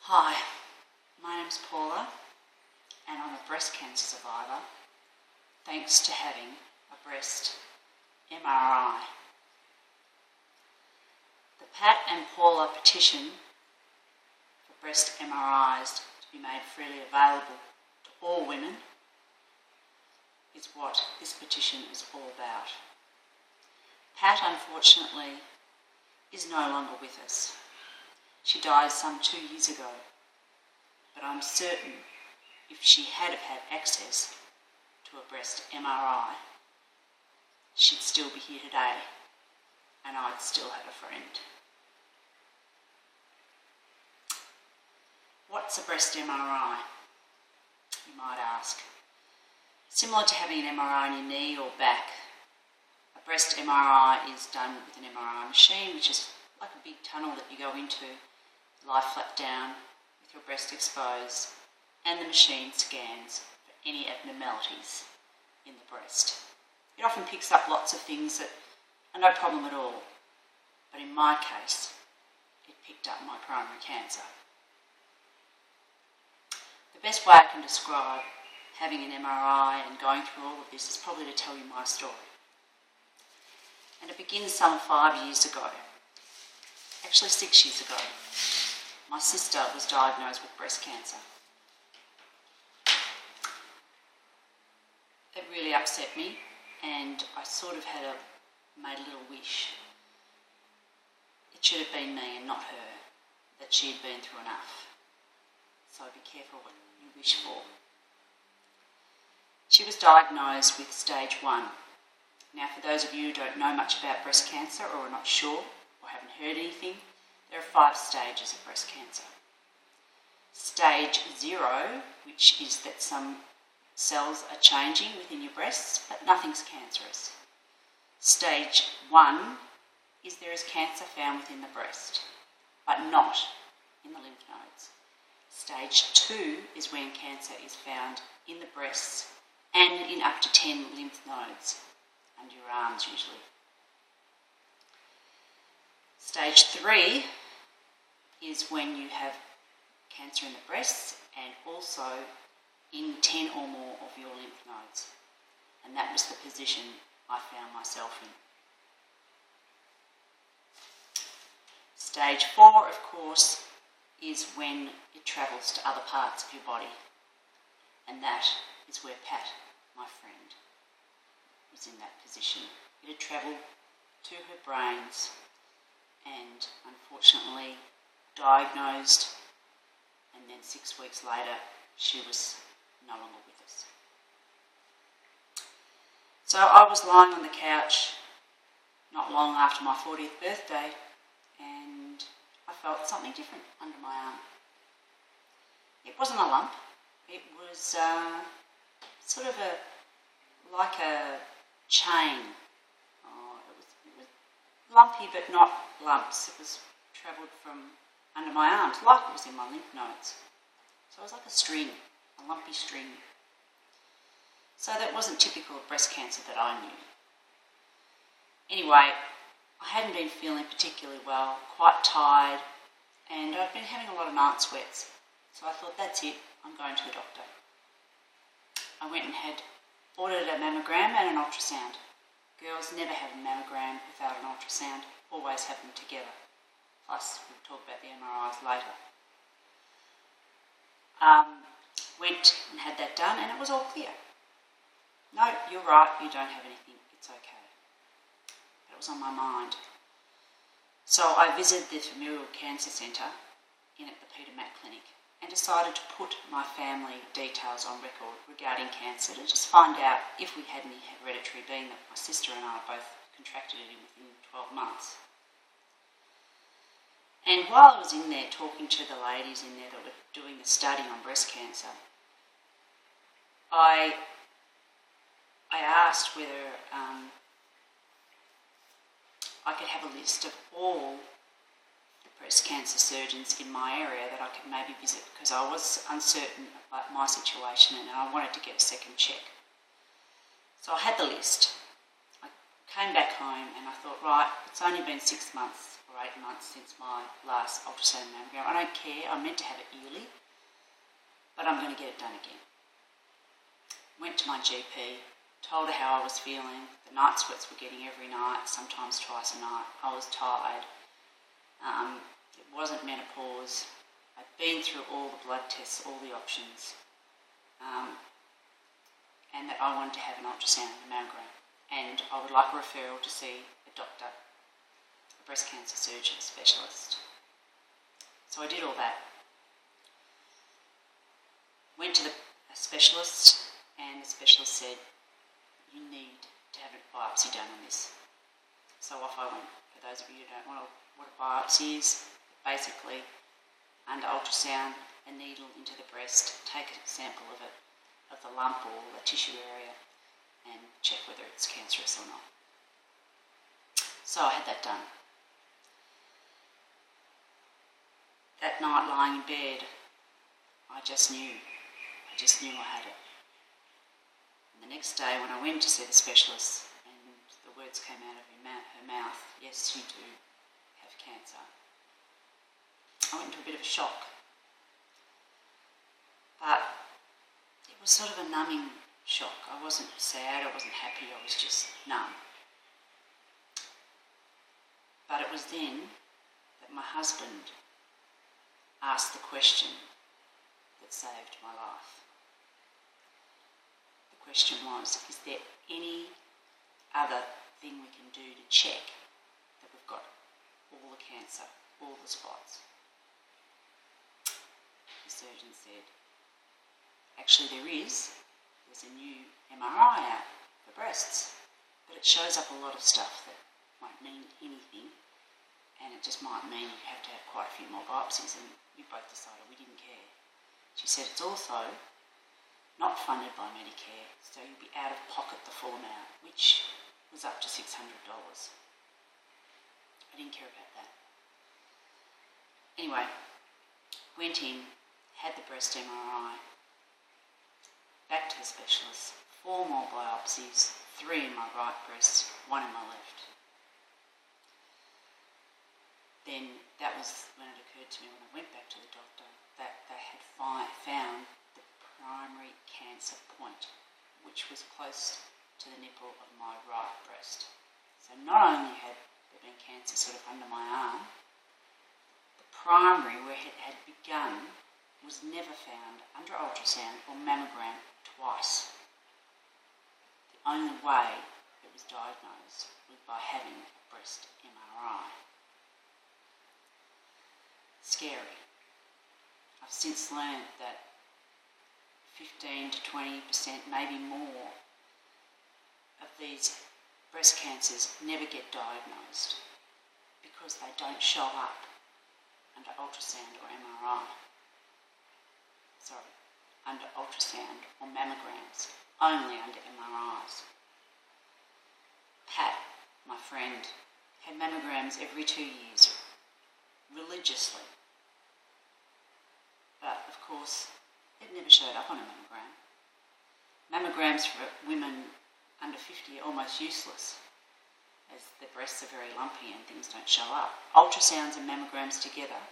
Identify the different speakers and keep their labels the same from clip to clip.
Speaker 1: Hi, my name's Paula and I'm a breast cancer survivor thanks to having a breast MRI. The Pat and Paula petition for breast MRIs to be made freely available to all women is what this petition is all about. Pat, unfortunately, is no longer with us. She died some 2 years ago, but I'm certain if she had had access to a breast MRI, she'd still be here today and I'd still have a friend. What's a breast MRI, you might ask? Similar to having an MRI on your knee or back, a breast MRI is done with an MRI machine, which is like a big tunnel that you go into, lie flat down with your breast exposed, and the machine scans for any abnormalities in the breast. It often picks up lots of things that are no problem at all, but in my case, it picked up my primary cancer. The best way I can describe having an MRI and going through all of this is probably to tell you my story. And it begins some 5 years ago, actually 6 years ago. My sister was diagnosed with breast cancer. It really upset me, and I sort of made a little wish. It should have been me and not her, that she had been through enough. So be careful what you wish for. She was diagnosed with stage 1. Now, for those of you who don't know much about breast cancer or are not sure or haven't heard anything, there are 5 stages of breast cancer. Stage 0, which is that some cells are changing within your breasts, but nothing's cancerous. Stage 1 is there is cancer found within the breast, but not in the lymph nodes. Stage 2 is when cancer is found in the breasts and in up to 10 lymph nodes, under your arms usually. Stage 3 is when you have cancer in the breasts and also in 10 or more of your lymph nodes. And that was the position I found myself in. Stage 4, of course, is when it travels to other parts of your body. And that is where Pat, my friend, was in that position. It had travelled to her brains and unfortunately diagnosed, and then 6 weeks later she was no longer with us. So I was lying on the couch not long after my 40th birthday and I felt something different under my arm. It wasn't a lump, it was sort of like a chain. It was lumpy but not lumps. It was travelled from under my arms like it was in my lymph nodes. So it was like a string, a lumpy string. So that wasn't typical of breast cancer that I knew. Anyway, I hadn't been feeling particularly well, quite tired, and I'd been having a lot of night sweats. So I thought, that's it, I'm going to the doctor. I went and had ordered a mammogram and an ultrasound. Girls never have a mammogram without an ultrasound, always have them together. Plus, we'll talk about the MRIs later. Went and had that done and it was all clear. No, you're right, you don't have anything, it's okay. That was on my mind. So I visited the Familial Cancer Centre in at the Peter Mac Clinic and decided to put my family details on record regarding cancer to just find out if we had any hereditary, being that my sister and I both contracted it within 12 months. And while I was in there talking to the ladies in there that were doing the study on breast cancer, I asked whether I could have a list of all the breast cancer surgeons in my area that I could maybe visit, because I was uncertain about my situation and I wanted to get a second check. So I had the list. I came back home and I thought, right, it's only been 6 months or or 8 months since my last ultrasound mammogram. I don't care. I'm meant to have it yearly, but I'm going to get it done again. Went to my GP, told her how I was feeling. The night sweats were getting every night, sometimes twice a night. I was tired. It wasn't menopause. I'd been through all the blood tests, all the options, and that I wanted to have an ultrasound and a mammogram. And I would like a referral to see a doctor, a breast cancer surgeon specialist. So I did all that. Went to the specialist, and the specialist said, you need to have a biopsy done on this. So off I went. For those of you who don't know what a biopsy is, basically, under ultrasound, a needle into the breast, take a sample of it, of the lump or the tissue area, and check whether it's cancerous or not. So I had that done. That night, lying in bed, I just knew I had it. And the next day, when I went to see the specialist, and the words came out of her mouth, yes, you do have cancer, I went into a bit of a shock. But it was sort of a numbing shock. I wasn't sad, I wasn't happy, I was just numb. But it was then that my husband asked the question that saved my life. The question was, is there any other thing we can do to check that we've got all the cancer, all the spots? The surgeon said, actually there's a new MRI out for breasts, but it shows up a lot of stuff that won't mean anything, and it just might mean you have to have quite a few more biopsies, and we both decided we didn't care. She said it's also not funded by Medicare, so you'll be out of pocket the full amount, which was up to $600. I didn't care about that. Anyway, went in, had the breast MRI, back to the specialist, 4 more biopsies, 3 in my right breast, 1 in my left. Then that was when it occurred to me when I went back to the doctor that they had found the primary cancer point, which was close to the nipple of my right breast. So not only had there been cancer sort of under my arm, the primary where it had begun was never found under ultrasound or mammogram twice. The only way it was diagnosed was by having a breast MRI. Scary. I've since learned that 15 to 20%, maybe more, of these breast cancers never get diagnosed because they don't show up under ultrasound or MRI. Under ultrasound or mammograms, only under MRIs. Pat, my friend, had mammograms every 2 years, religiously. But, of course, it never showed up on a mammogram. Mammograms for women under 50 are almost useless, as the breasts are very lumpy and things don't show up. Ultrasounds and mammograms together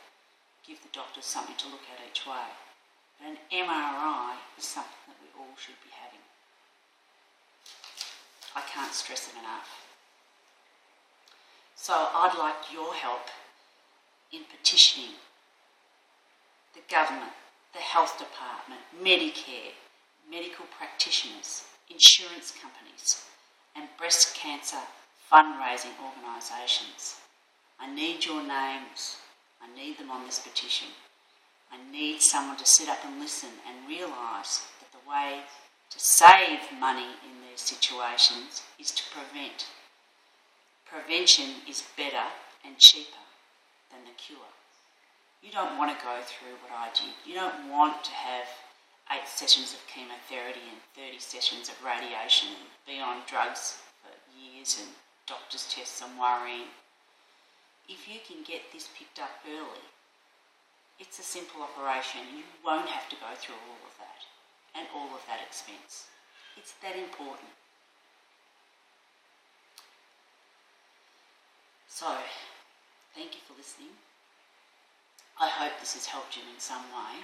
Speaker 1: give the doctors something to look at each way. But an MRI is something that we all should be having. I can't stress it enough. So I'd like your help in petitioning the government, the health department, Medicare, medical practitioners, insurance companies, and breast cancer fundraising organisations. I need your names. I need them on this petition. I need someone to sit up and listen and realise that the way to save money in these situations is to prevent. Prevention is better and cheaper than the cure. You don't want to go through what I did. You don't want to have 8 sessions of chemotherapy and 30 sessions of radiation and be on drugs for years and doctor's tests and worrying. If you can get this picked up early, it's a simple operation. You won't have to go through all of that and all of that expense. It's that important. So, Thank you for listening. I hope this has helped you in some way.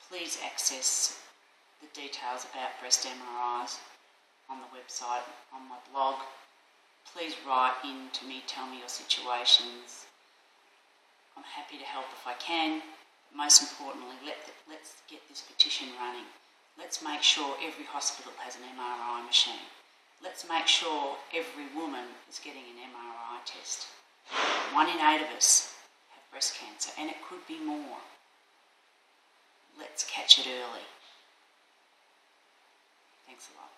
Speaker 1: Please access the details about breast MRIs on the website, on my blog. Please write in to me, tell me your situations. I'm happy to help if I can. Most importantly, let's get this petition running. Let's make sure every hospital has an MRI machine. Let's make sure every woman is getting an MRI test. 1 in 8 of us have breast cancer, and it could be more. Let's catch it early. Thanks a lot.